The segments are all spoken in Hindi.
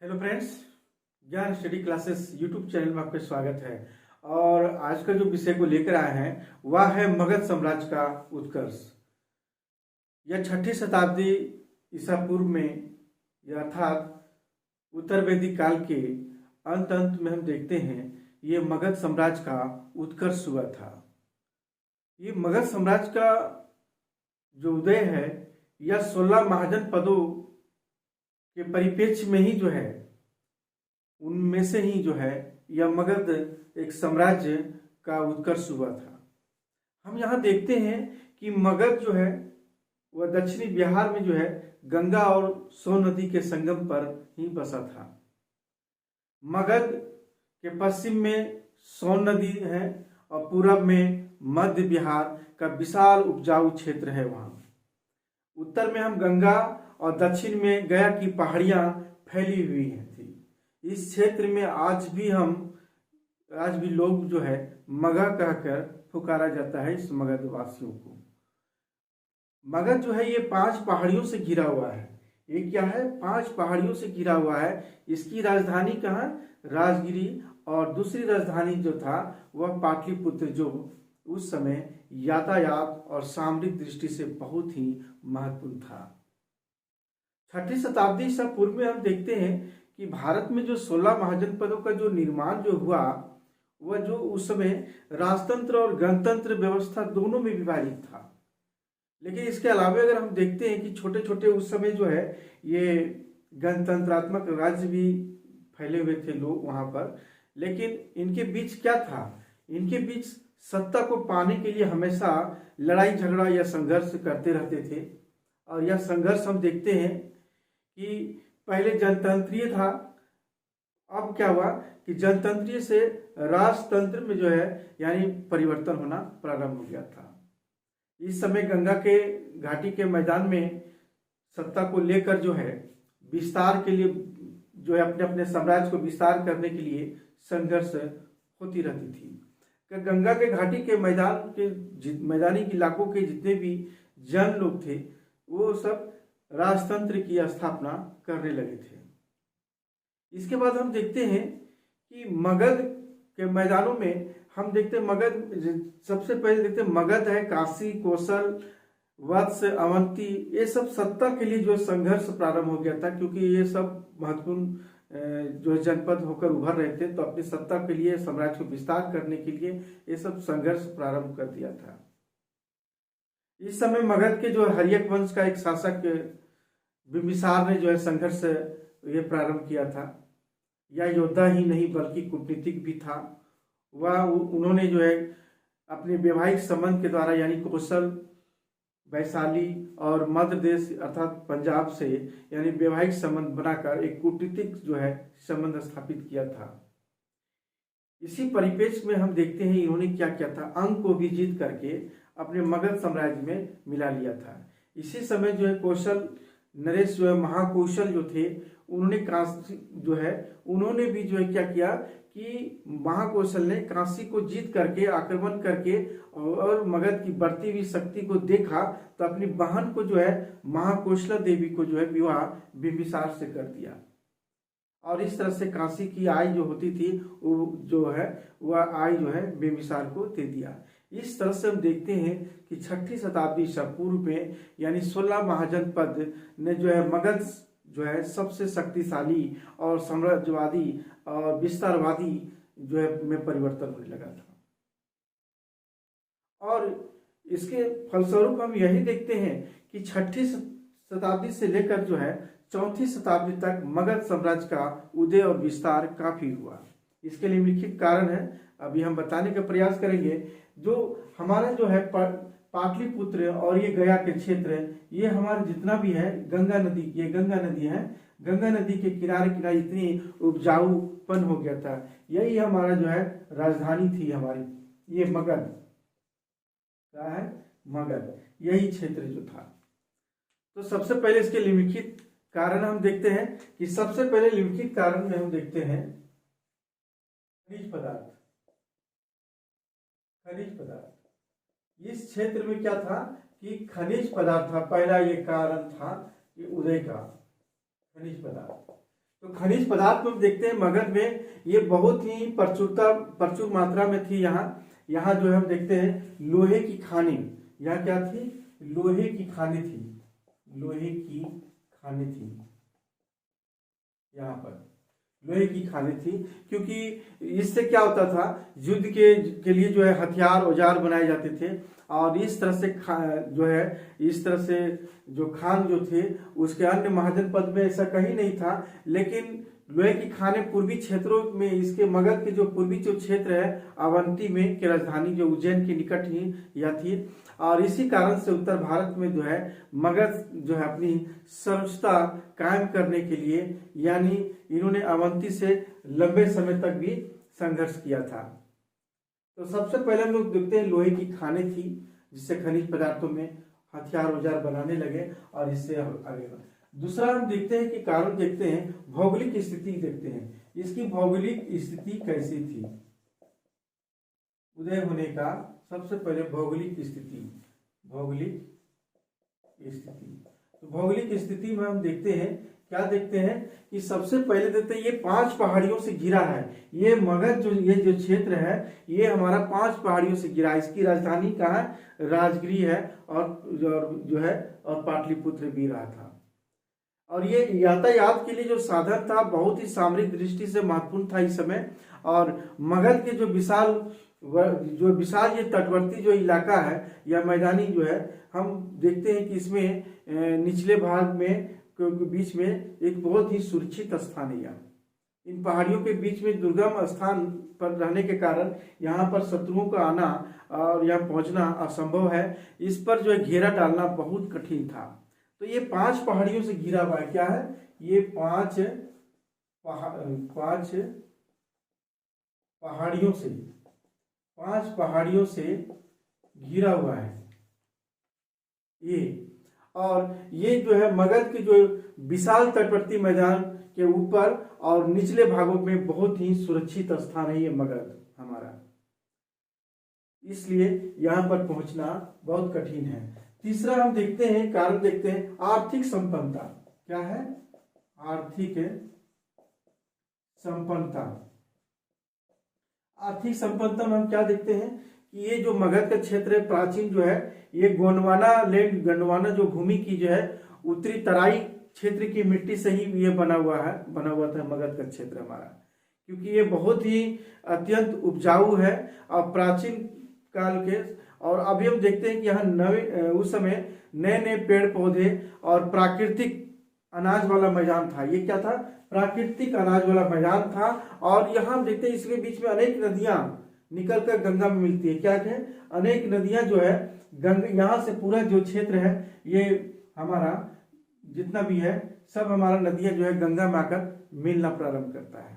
हेलो फ्रेंड्स, ज्ञान स्टडी क्लासेस यूट्यूब चैनल में आपका स्वागत है। और आज का जो विषय को लेकर आए हैं वह है मगध साम्राज्य का उत्कर्ष। यह 6ठी शताब्दी ईसा पूर्व में, अर्थात उत्तर वैदिक काल के अंत में हम देखते हैं ये मगध साम्राज्य का उत्कर्ष हुआ था। ये मगध साम्राज्य का जो उदय है यह 16 महाजन पदों के परिप्रेक्ष्य में ही जो है, उनमें से ही जो है यह मगध एक साम्राज्य का उत्कर्ष हुआ था। हम यहाँ देखते हैं कि मगध जो है वह दक्षिणी बिहार में जो है गंगा और सोन नदी के संगम पर ही बसा था। मगध के पश्चिम में सोन नदी है और पूरब में मध्य बिहार का विशाल उपजाऊ क्षेत्र है। वहाँ उत्तर में हम गंगा और दक्षिण में गया की पहाड़ियां फैली हुई थी। इस क्षेत्र में आज भी लोग जो है मगध कहकर पुकारा जाता है इस मगध वासियों को। मगध जो है ये 5 पहाड़ियों से घिरा हुआ है। ये क्या है? 5 पहाड़ियों से घिरा हुआ है। इसकी राजधानी कहाँ? राजगिरी। और दूसरी राजधानी जो था वह पाटलिपुत्र, जो उस समय यातायात और सामरिक दृष्टि से बहुत ही महत्वपूर्ण था। 6ठी शताब्दी ईसा पूर्व में हम देखते हैं कि भारत में जो 16 महाजनपदों का जो निर्माण जो हुआ वह जो उस समय राजतंत्र और गणतंत्र व्यवस्था दोनों में विभाजित था। लेकिन इसके अलावा अगर हम देखते हैं कि छोटे छोटे उस समय जो है ये गणतंत्रात्मक राज्य भी फैले हुए थे लोग वहां पर। लेकिन इनके बीच क्या था? इनके बीच सत्ता को पाने के लिए हमेशा लड़ाई झगड़ा या संघर्ष करते रहते थे। और यह संघर्ष हम देखते हैं कि पहले जनतंत्रीय था, अब क्या हुआ कि जनतंत्रीय से राजतंत्र में जो है यानी परिवर्तन होना प्रारंभ हो गया था। इस समय गंगा के घाटी के मैदान में सत्ता को लेकर जो है विस्तार के लिए जो है अपने अपने साम्राज्य को विस्तार करने के लिए संघर्ष होती रहती थी। गंगा के घाटी के मैदानी इलाकों के जितने भी जन लोग थे वो सब राजतंत्र की स्थापना करने लगे थे। इसके बाद हम देखते हैं कि मगध के मैदानों में हम देखते हैं सबसे पहले देखते हैं मगध है, काशी, कौशल, वत्स, अवंती, ये सब सत्ता के लिए जो संघर्ष प्रारंभ हो गया था। क्योंकि ये सब महत्वपूर्ण जो जनपद होकर उभर रहे थे, तो अपनी सत्ता के लिए साम्राज्य को विस्तार करने के लिए ये सब संघर्ष प्रारंभ कर दिया था। इस समय मगध के जो हर्यक वंश का एक शासक बिंबिसार ने जो है संघर्ष ये प्रारंभ किया था। यह योद्धा ही नहीं बल्कि कूटनीतिक भी था। उन्होंने जो है अपने वैवाहिक संबंध के द्वारा यानी कौशल, वैशाली और मध्य देश अर्थात पंजाब से यानी वैवाहिक संबंध बनाकर एक कूटनीतिक जो है संबंध स्थापित किया था। इसी परिप्रेक्ष्य में हम देखते हैं इन्होंने क्या किया था, अंग को भी जीत करके अपने मगध साम्राज्य में मिला लिया था। इसी समय जो है कौशल नरेश जो है महाकौशल जो थे उन्होंने भी जो है क्या किया कि महाकौशल ने काशी को जीत करके आक्रमण करके और मगध की बढ़ती हुई शक्ति को देखा तो अपनी बहन को जो है महाकौशला देवी को जो है विवाह बिंबिसार से कर दिया। और इस तरह से काशी की आय जो होती थी वो जो है वह आय जो है बिंबिसार को दे दिया। इस तरह से हम देखते हैं कि 6ठी शताब्दी ईसा पूर्व में यानी 16 महाजनपद ने जो है मगध जो है सबसे शक्तिशाली और साम्राज्यवादी और विस्तारवादी जो है में परिवर्तन होने लगा था। और इसके फलस्वरूप हम यही देखते हैं कि 6ठी शताब्दी से लेकर जो है 4ठी शताब्दी तक मगध साम्राज्य का उदय और विस्तार काफी हुआ। इसके लिए लिखित कारण है, अभी हम बताने का प्रयास करेंगे। जो हमारा जो है पाटलिपुत्र और ये गया के क्षेत्र, ये हमारे जितना भी है गंगा नदी, ये गंगा नदी है, गंगा नदी के किनारे किनारे इतनी उपजाऊपन हो गया था। यही हमारा जो है राजधानी थी हमारी, ये मगध क्या है, मगध, यही क्षेत्र जो था। तो सबसे पहले इसके लिखित कारण हम देखते हैं कि सबसे पहले लिखित कारण में हम देखते हैं खनिज पदार्थ। इस क्षेत्र में क्या था कि खनिज पदार्थ था। पहला ये कारण था कि उदय का खनिज पदार्थ। तो खनिज पदार्थ में देखते हैं मगध में ये बहुत ही प्रचुर मात्रा में थी। यहाँ जो हम देखते हैं लोहे की खानी, यहाँ क्या थी, लोहे की खानी थी, लोहे की खानी थी, यहाँ पर लोहे की खानी थी, क्योंकि इससे क्या होता था, युद्ध के लिए जो है हथियार औजार बनाए जाते थे। और इस तरह से जो है इस तरह से जो खान जो थे उसके अन्य महाजनपद में ऐसा कहीं नहीं था, लेकिन लोहे की खानें पूर्वी क्षेत्रों में, इसके मगध के जो पूर्वी जो क्षेत्र है अवंती में की राजधानी जो उज्जैन के निकट ही यह थी। और इसी कारण से उत्तर भारत में जो है मगध जो है अपनी सर्वोच्चता कायम करने के लिए, यानी इन्होंने अवंती से लंबे समय तक भी संघर्ष किया था। तो सबसे पहले हम लोग देखते हैं लोहे की खानें थी, जिससे खनिज पदार्थों में हथियार औजार बनाने लगे और इससे आगे। दूसरा हम देखते हैं कि कारण देखते हैं, भौगोलिक स्थिति देखते हैं, इसकी भौगोलिक स्थिति कैसी थी उदय होने का। सबसे पहले भौगोलिक स्थिति, भौगोलिक स्थिति, तो भौगोलिक स्थिति में हम देखते हैं, क्या देखते हैं कि सबसे पहले देखते हैं ये 5 पहाड़ियों से घिरा है। ये मगध ये जो क्षेत्र है ये हमारा 5 पहाड़ियों से घिरा है। इसकी राजधानी कहाँ है, राजगृह है, और जो है और पाटलिपुत्र भी रहा था। और ये यातायात के लिए जो साधन था बहुत ही सामरिक दृष्टि से महत्वपूर्ण था इस समय। और मगध के जो विशाल ये तटवर्ती जो इलाका है या मैदानी जो है, हम देखते हैं कि इसमें निचले भाग में बीच में एक बहुत ही सुरक्षित स्थान है। इन पहाड़ियों के बीच में दुर्गम स्थान पर रहने के कारण यहाँ पर शत्रुओं का आना और यहाँ पहुंचना असंभव है। इस पर जो है घेरा डालना बहुत कठिन था। तो ये 5 पहाड़ियों से घिरा हुआ है। क्या है ये 5 पहाड़ियों से घिरा हुआ है ये। और ये जो है मगध के जो विशाल तटवर्ती मैदान के ऊपर और निचले भागों में बहुत ही सुरक्षित स्थान है ये मगध हमारा, इसलिए यहाँ पर पहुंचना बहुत कठिन है। तीसरा हम देखते हैं, कारण देखते हैं आर्थिक संपन्नता। क्या है, आर्थिक संपन्नता। आर्थिक संपन्नता में हम क्या देखते हैं कि ये जो मगध का क्षेत्र है प्राचीन जो है, ये गोंडवाना जो भूमि की जो है उत्तरी तराई क्षेत्र की मिट्टी से ही ये बना हुआ था मगध का क्षेत्र हमारा, क्योंकि ये बहुत ही अत्यंत उपजाऊ है और प्राचीन काल के। और अभी हम देखते हैं कि यहाँ उस समय नए पेड़ पौधे और प्राकृतिक अनाज वाला मैदान था। ये क्या था, प्राकृतिक अनाज वाला मैदान था। और यहाँ हम देखते हैं इसके बीच में अनेक नदियां निकलकर गंगा में मिलती है। क्या है, अनेक नदियां जो है यहाँ से पूरा जो क्षेत्र है ये हमारा जितना भी है सब हमारा नदियां जो है गंगा में आकर मिलना प्रारंभ करता है।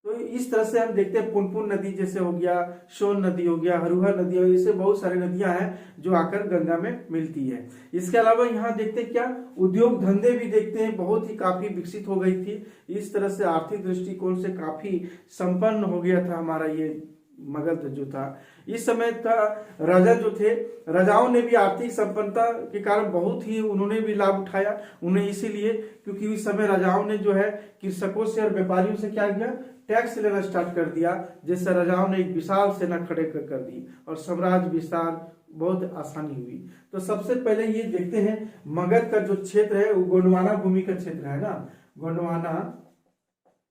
तो इस तरह से हम देखते हैं पुनपुन नदी जैसे हो गया, सोन नदी हो गया, हरुहर नदी हो गया, इससे बहुत सारी नदियां हैं जो आकर गंगा में मिलती है। इसके अलावा यहाँ देखते हैं क्या, उद्योग धंधे भी देखते हैं बहुत ही काफी विकसित हो गई थी। इस तरह से आर्थिक दृष्टिकोण से काफी संपन्न हो गया था हमारा ये मगध जो था। इस समय था राजा जो थे, राजाओं ने भी आर्थिक संपन्नता के कारण बहुत ही उन्होंने भी लाभ उठाया। उन्हें इसीलिए क्योंकि इस समय राजाओं ने जो है कृषकों से और व्यापारियों से क्या किया, टैक्स लेना स्टार्ट कर दिया, जिससे राजाओं ने एक विशाल सेना खड़े कर दी और साम्राज्य विस्तार बहुत आसानी हुई। तो सबसे पहले ये देखते हैं मगध का जो क्षेत्र है वो गोंडवाना भूमि का क्षेत्र है ना,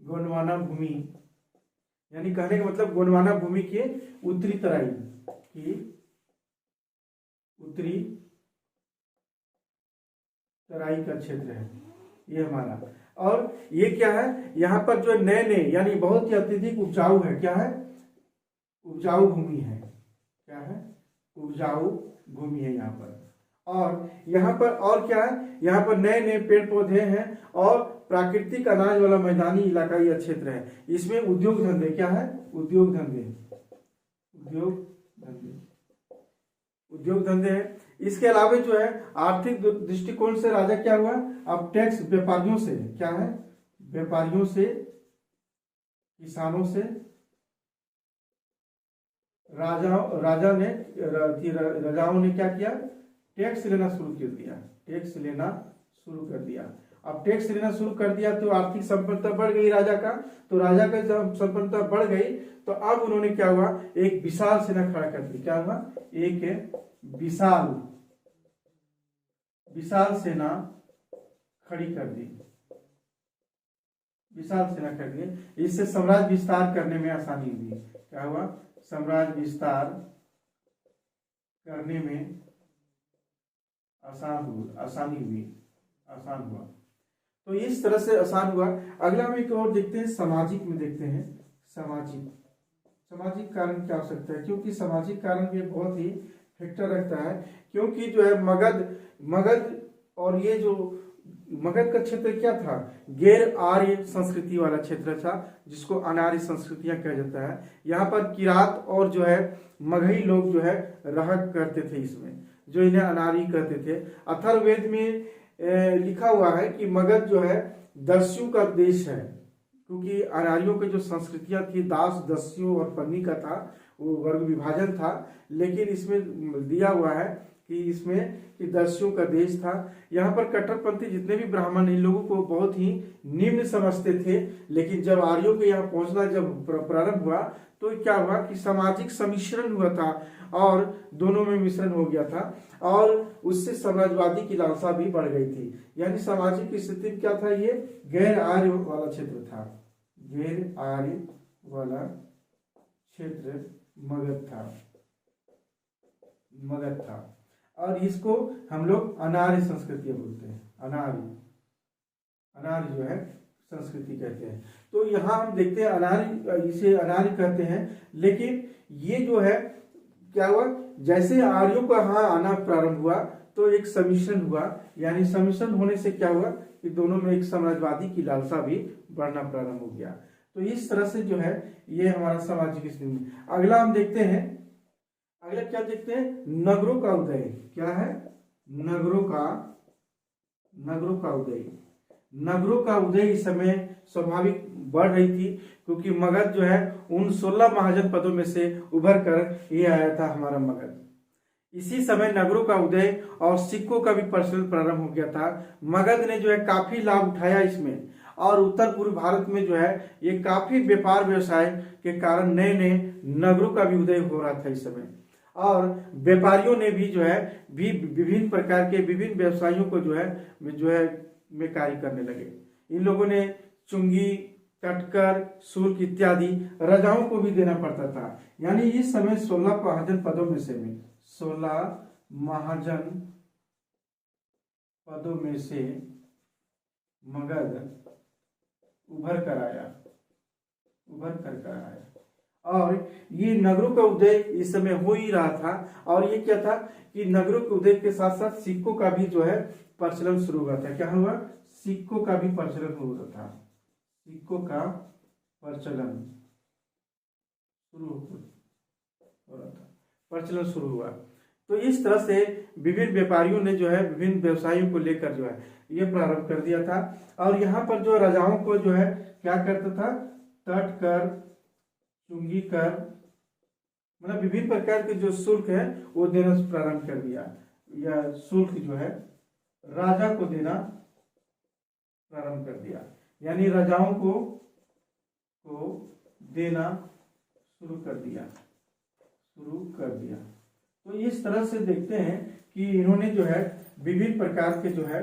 गोंडवाना भूमि, यानी कहने का मतलब गोंडवाना भूमि के उत्तरी तराई का क्षेत्र है ये हमारा। और ये क्या है, यहाँ पर जो नए यानी बहुत ही अत्यधिक उपजाऊ है। क्या है, उपजाऊ भूमि है। क्या है, उपजाऊ भूमि है यहाँ पर। और यहाँ पर और क्या है, यहाँ पर नए पेड़ पौधे हैं और प्राकृतिक अनाज वाला मैदानी इलाका यह क्षेत्र है। इसमें उद्योग धंधे, क्या है, उद्योग धंधे हैं। इसके अलावा जो है आर्थिक दृष्टिकोण से राजा क्या हुआ, अब टैक्स व्यापारियों से, क्या है, व्यापारियों से, किसानों से राजाओं ने क्या किया, टैक्स लेना शुरू कर दिया। अब टैक्स लेना शुरू कर दिया तो आर्थिक संपन्नता बढ़ गई राजा का, तो राजा का जब संपन्नता बढ़ गई तो अब उन्होंने क्या हुआ, एक विशाल सेना खड़ा कर दी। क्या हुआ, एक विशाल सेना खड़ी कर दी, विशाल सेना कर दी। इससे साम्राज्य विस्तार करने में आसानी हुई। क्या हुआ, साम्राज्य विस्तार करने में आसानी हुई, आसान हुआ। तो इस तरह से आसान हुआ। अगला हम एक और देखते हैं, सामाजिक में देखते हैं। सामाजिक कारण क्या हो सकता है, क्योंकि सामाजिक कारण भी बहुत ही फैक्टर रखता है। क्योंकि जो है मगध और ये जो मगध का क्षेत्र क्या था, गैर आर्य संस्कृति वाला क्षेत्र था, जिसको अनार्य संस्कृतियां कहा जाता है। यहाँ पर किरात और जो है मगही लोग जो है रहा करते थे इसमें, जो इन्हें अनार्य कहते थे। अथर्ववेद में लिखा हुआ है कि मगध जो है दस्युओं का देश है, क्योंकि अनार्यों की जो संस्कृतियां थी, दास, दस्युओं और पन्नी का था, वो वर्ग विभाजन था। लेकिन इसमें दिया हुआ है कि इसमें कि दस्युओं का देश था। यहाँ पर कट्टरपंथी जितने भी ब्राह्मण इन लोगों को बहुत ही निम्न समझते थे। लेकिन जब आर्यों के यहाँ पहुंचना जब प्रारंभ हुआ तो क्या हुआ कि सामाजिक सम्मिश्रण हुआ था और दोनों में मिश्रण हो गया था, और उससे साम्राज्यवादी की लालसा भी बढ़ गई थी। यानी सामाजिक स्थिति क्या था, ये गैर आर्य वाला क्षेत्र था, गैर आर्य वाला क्षेत्र मगध था। और इसको हम लोग अनार्य संस्कृति बोलते हैं, अनार्य जो है संस्कृति कहते हैं। तो यहाँ हम देखते हैं अनार्य, इसे अनार्य कहते हैं। लेकिन ये जो है क्या हुआ, जैसे आर्यों का यहाँ आना प्रारंभ हुआ तो एक सम्मिश्रण हुआ। यानी सम्मिश्रण होने से क्या हुआ कि दोनों में एक साम्राज्यवादी की लालसा भी बढ़ना प्रारंभ हो गया। तो इस तरह से जो है ये हमारा सामाजिक स्थिति। अगला हम देखते हैं, अगला क्या देखते हैं, नगरों का उदय। क्या है, नगरों का उदय इस समय स्वाभाविक बढ़ रही थी, क्योंकि मगध जो है उन 16 महाजनपदों में से उभर कर ये आया था हमारा मगध। इसी समय नगरों का उदय और सिक्कों का भी प्रचलन प्रारंभ हो गया था। मगध ने जो है काफी लाभ उठाया इसमें, और उत्तर पूर्व भारत में जो है ये काफी व्यापार व्यवसाय के कारण नए नए नगरों का भी उदय हो रहा था इस समय। और व्यापारियों ने भी जो है विभिन्न प्रकार के विभिन्न व्यवसायों को जो है में कार्य करने लगे। इन लोगों ने चुंगी, कटकर, शुल्क इत्यादि राजाओं को भी देना पड़ता था। यानी इस समय 16 महाजन पदों में से 16 महाजन पदों में से मगध उभर कर आया। और ये नगरों का उदय इस समय हो ही रहा था। और ये क्या था कि नगरों के उदय के साथ साथ सिक्कों का भी जो है प्रचलन शुरू हुआ था। क्या हुआ, सिक्कों का भी प्रचलन हो रहा था, सिक्कों का प्रचलन शुरू हुआ। तो इस तरह से विभिन्न व्यापारियों ने जो है विभिन्न व्यवसायों को लेकर जो है ये प्रारंभ कर दिया था। और यहाँ पर जो राजाओं को जो है क्या करता था, तट कर, चुंगी कर, मतलब विभिन्न प्रकार के जो शुल्क है वो देना प्रारंभ कर दिया, या शुल्क जो है राजा को देना प्रारंभ कर दिया। यानी राजाओं को देना शुरू कर दिया। तो इस तरह से देखते हैं कि इन्होंने जो है विभिन्न प्रकार के जो है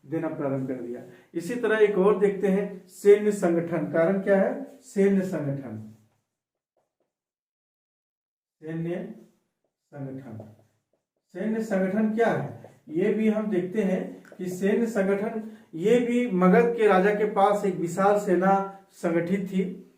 देना प्रारंभ कर दिया। इसी तरह एक और देखते हैं, सैन्य संगठन। कारण क्या है, सैन्य संगठन क्या है, ये भी हम देखते हैं कि सैन्य संगठन, ये भी मगध के राजा के पास एक विशाल सेना संगठित थी।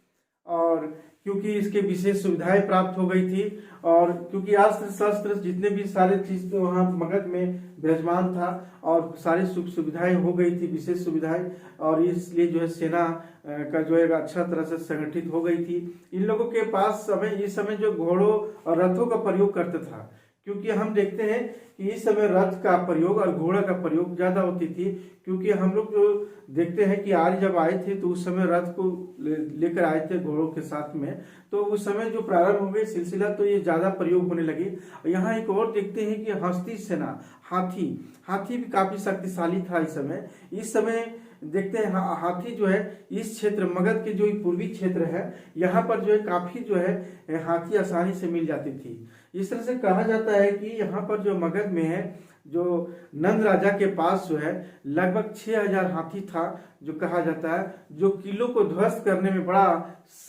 और क्योंकि इसके विशेष सुविधाएं प्राप्त हो गई थी, और क्योंकि अस्त्र शस्त्र जितने भी सारे चीज तो वहाँ मगध में विराजमान था, और सारी सुख सुविधाएं हो गई थी, विशेष सुविधाएं, और इसलिए जो है सेना का जो है अच्छा तरह से संगठित हो गई थी। इन लोगों के पास इस समय जो घोड़ों और रथों का प्रयोग करता था, क्योंकि हम देखते हैं कि इस समय रथ का प्रयोग और घोड़ा का प्रयोग ज्यादा होती थी, क्योंकि हम लोग जो देखते हैं कि आर्य जब आए थे तो उस समय रथ को लेकर आए थे घोड़ों के साथ में, तो उस समय जो प्रारंभ हो गई सिलसिला तो ये ज्यादा प्रयोग होने लगी। यहाँ एक और देखते हैं कि हस्ती सेना, हाथी, हाथी भी काफी शक्तिशाली था इस समय देखते हैं हाथी जो है इस क्षेत्र मगध के जो पूर्वी क्षेत्र है यहाँ पर जो है काफी जो है हाथी आसानी से मिल जाती थी। इस तरह से कहा जाता है कि यहाँ पर जो मगध में है जो नंद राजा के पास जो है लगभग 6000 हाथी था, जो कहा जाता है जो किलों को ध्वस्त करने में बड़ा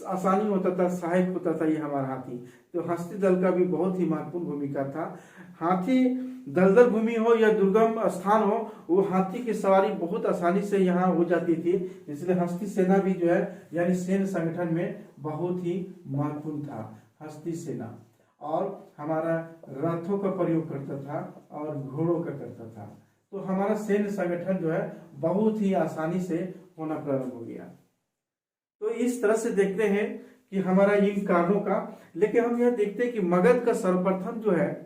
आसानी होता था, सहायक होता था ये हमारा हाथी। तो हस्ती दल का भी बहुत ही महत्वपूर्ण भूमिका था। हाथी दलदल भूमि हो या दुर्गम स्थान हो, वो हाथी की सवारी बहुत आसानी से यहाँ हो जाती थी, इसलिए हस्ती सेना भी जो है यानी सैन्य संगठन में बहुत ही महत्वपूर्ण था हस्ती सेना। और हमारा रथों का प्रयोग करता था और घोड़ों का करता था, तो हमारा सैन्य संगठन जो है बहुत ही आसानी से होना प्रारंभ हो गया। तो इस तरह से देखते हैं कि हमारा इन कारणों का, लेकिन हम यह देखते हैं कि मगध का सर्वप्रथम जो है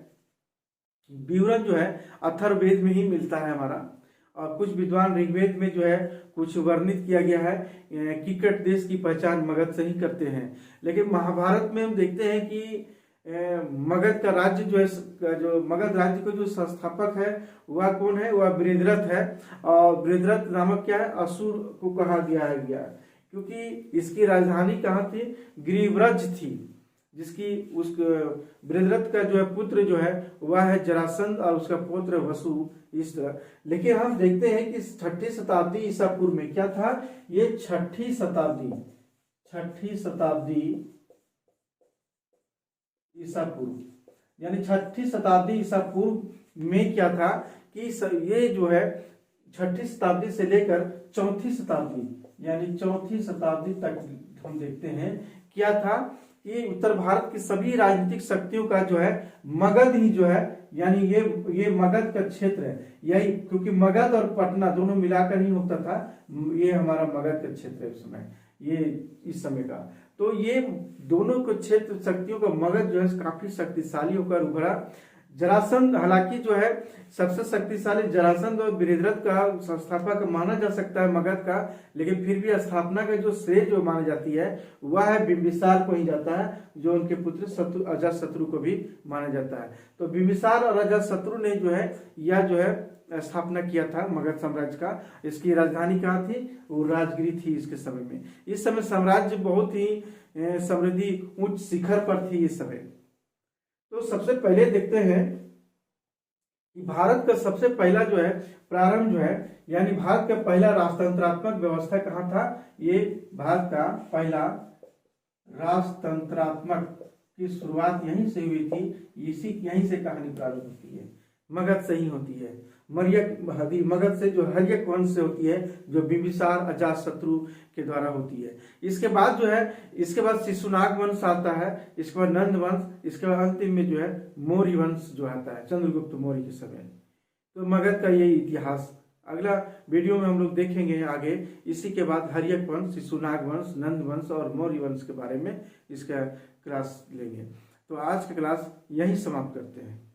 विवरण जो है अथर्ववेद में ही मिलता है हमारा, और कुछ विद्वान ऋग्वेद में जो है कुछ वर्णित किया गया है। किकट देश की पहचान मगध से ही करते हैं, लेकिन महाभारत में हम देखते हैं कि मगध का राज्य जो है जो मगध राज्य का जो संस्थापक है वह कौन है, वह बृहद्रथ है। और बृहद्रथ नामक क्या है, असुर को कहा गया क्योंकि इसकी राजधानी कहाँ थी, गिरिव्रज थी, जिसकी उस बृहद्रथ का जो है पुत्र जो है वह है जरासंध और उसका पुत्र वसु। इस तरह लेकिन हम देखते हैं कि 6ठी शताब्दी ईसा पूर्व में क्या था, ये 6ठी शताब्दी ईसा पूर्व यानी 6ठी शताब्दी ईसा पूर्व में क्या था कि ये जो है 6ठी शताब्दी से लेकर 4ठी शताब्दी यानी 4ठी शताब्दी तक हम देखते हैं क्या था कि उत्तर भारत की सभी राजनीतिक शक्तियों का जो है मगध ही जो है यानी ये मगध का क्षेत्र है, यही क्योंकि मगध और पटना दोनों मिलाकर ही होता था, ये हमारा मगध का क्षेत्र है उस समय, ये इस समय का। तो ये दोनों को क्षेत्र शक्तियों का मगध जो है काफी शक्तिशाली होकर उभरा। जरासंध हालांकि जो है सबसे शक्तिशाली जरासंध और बृहद्रथ का संस्थापक माना जा सकता है मगध का, लेकिन फिर भी स्थापना का जो श्रेय जो मानी जाती है वह है बिंबिसार को ही जाता है, जो उनके पुत्र अजातशत्रु को भी माना जाता है। तो बिंबिसार और अजातशत्रु ने जो है यह जो है स्थापना किया था मगध साम्राज्य का। इसकी राजधानी कहाँ थी, वो राजगिरी थी इसके समय में। इस समय साम्राज्य बहुत ही समृद्धि उच्च शिखर पर थी इस समय। तो सबसे पहले देखते हैं कि भारत का सबसे पहला जो है प्रारंभ जो है यानी भारत का पहला राजतंत्रात्मक व्यवस्था कहाँ था, ये भारत का पहला राजतंत्रात्मक की शुरुआत यहीं से हुई थी, यहीं से कहानी प्रारंभ होती है, मगध से ही होती है। मगध से जो हर्यक वंश से होती है, जो बिंबिसार अजातशत्रु के द्वारा होती है। इसके बाद जो है इसके बाद शिशुनाग वंश आता है, इसके बाद नंद वंश, इसके बाद अंतिम में जो है मौर्य वंश जो आता है चंद्रगुप्त मौर्य के समय। तो मगध का ये इतिहास अगला वीडियो में हम लोग देखेंगे आगे। इसी के बाद हर्यक वंश, शिशुनाग वंश, नंद वंश और मौर्य वंश के बारे में इसका क्लास लेंगे। तो आज का क्लास यहीं समाप्त करते हैं।